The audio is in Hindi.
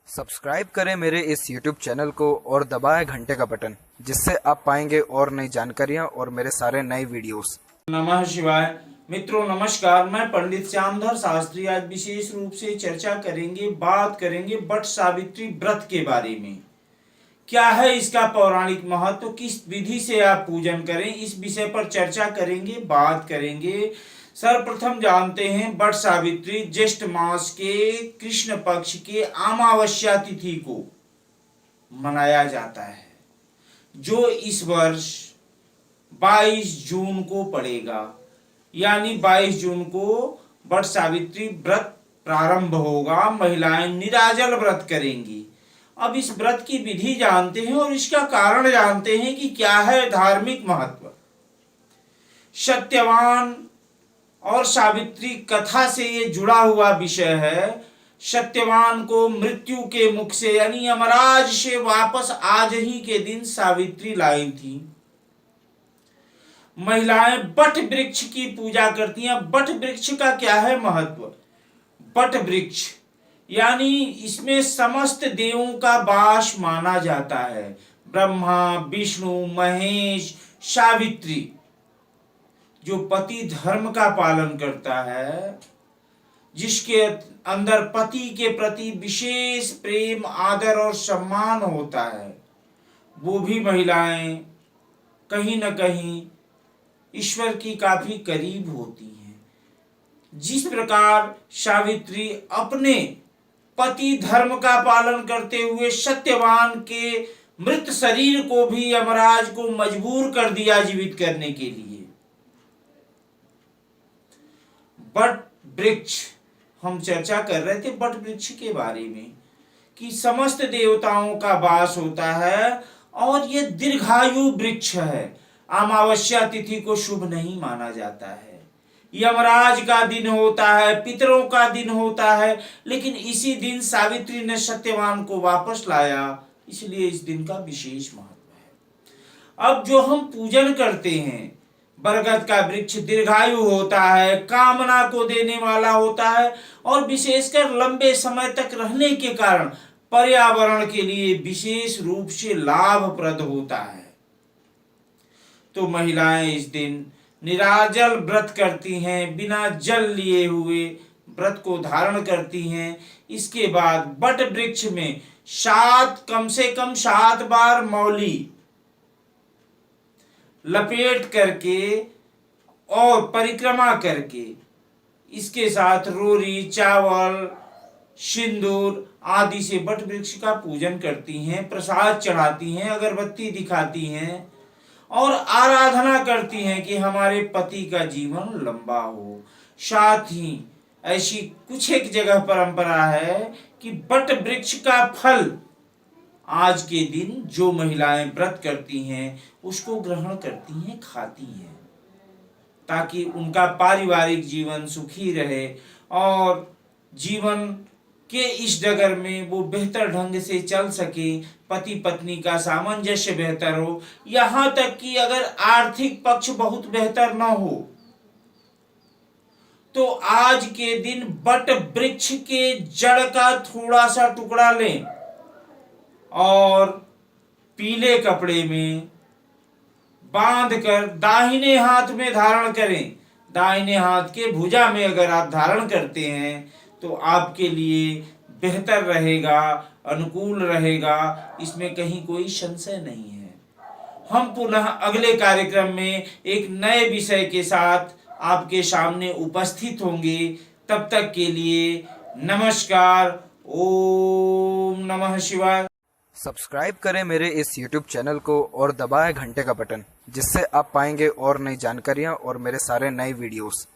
सब्सक्राइब करें मेरे इस YouTube चैनल को और दबाएं घंटे का बटन, जिससे आप पाएंगे और नई जानकारियां और मेरे सारे नए वीडियोस। नमः शिवाय। मित्रों नमस्कार, मैं पंडित श्यामधर शास्त्री आज विशेष रूप से चर्चा करेंगे, बात करेंगे वट सावित्री व्रत के बारे में। क्या है इसका पौराणिक महत्व, किस विधि से आप पूजन करें, इस विषय पर चर्चा करेंगे, बात करेंगे। सर्वप्रथम जानते हैं वट सावित्री ज्येष्ठ मास के कृष्ण पक्ष के अमावस्या तिथि को मनाया जाता है, जो इस वर्ष 22 जून को पड़ेगा। यानी 22 जून को वट सावित्री व्रत प्रारंभ होगा। महिलाएं निराजल व्रत करेंगी। अब इस व्रत की विधि जानते हैं और इसका कारण जानते हैं कि क्या है धार्मिक महत्व। सत्यवान और सावित्री कथा से ये जुड़ा हुआ विषय है। सत्यवान को मृत्यु के मुख से यानी यमराज से वापस आज ही के दिन सावित्री लाई थी। महिलाएं वट वृक्ष की पूजा करती हैं। वट वृक्ष का क्या है महत्व? वट वृक्ष यानी इसमें समस्त देवों का वास माना जाता है। ब्रह्मा, विष्णु, महेश, सावित्री, जो पति धर्म का पालन करता है, जिसके अंदर पति के प्रति विशेष प्रेम, आदर और सम्मान होता है, वो भी महिलाएं कहीं न कहीं ईश्वर की काफी करीब होती हैं। जिस प्रकार सावित्री अपने पति धर्म का पालन करते हुए सत्यवान के मृत शरीर को भी यमराज को मजबूर कर दिया जीवित करने के लिए। वट वृक्ष हम चर्चा कर रहे थे वट वृक्ष के बारे में कि समस्त देवताओं का वास होता है और ये दीर्घायु वृक्ष है। अमावस्या तिथि को शुभ नहीं माना जाता है। यमराज का दिन होता है, पितरों का दिन होता है, लेकिन इसी दिन सावित्री ने सत्यवान को वापस लाया, इसलिए इस दिन का विशेष महत्व है। अब जो हम पूजन करते हैं, बरगद का वृक्ष दीर्घायु होता है, कामना को देने वाला होता है और विशेषकर लंबे समय तक रहने के कारण पर्यावरण के लिए विशेष रूप से लाभप्रद होता है। तो महिलाएं इस दिन निराजल व्रत करती हैं, बिना जल लिए हुए व्रत को धारण करती हैं। इसके बाद वट वृक्ष में कम से कम 7 बार मौली लपेट करके और परिक्रमा करके, इसके साथ रोरी, चावल, सिंदूर आदि से वट वृक्ष का पूजन करती हैं, प्रसाद चढ़ाती हैं, अगरबत्ती दिखाती हैं और आराधना करती हैं कि हमारे पति का जीवन लंबा हो। साथ ही ऐसी कुछ एक जगह परंपरा है कि वट वृक्ष का फल आज के दिन जो महिलाएं व्रत करती हैं उसको ग्रहण करती हैं, खाती हैं, ताकि उनका पारिवारिक जीवन सुखी रहे और जीवन के इस डगर में वो बेहतर ढंग से चल सके, पति पत्नी का सामंजस्य बेहतर हो, यहां तक कि अगर आर्थिक पक्ष बहुत बेहतर न हो तो आज के दिन वट वृक्ष के जड़ का थोड़ा सा टुकड़ा लें और पीले कपड़े में बांधकर दाहिने हाथ में धारण करें। दाहिने हाथ के भुजा में अगर आप धारण करते हैं तो आपके लिए बेहतर रहेगा, अनुकूल रहेगा, इसमें कहीं कोई संशय नहीं है। हम पुनः अगले कार्यक्रम में एक नए विषय के साथ आपके सामने उपस्थित होंगे। तब तक के लिए नमस्कार। ओम नमः शिवाय। सब्सक्राइब करें मेरे इस YouTube चैनल को और दबाएं घंटे का बटन, जिससे आप पाएंगे और नई जानकारियां और मेरे सारे नए वीडियोस।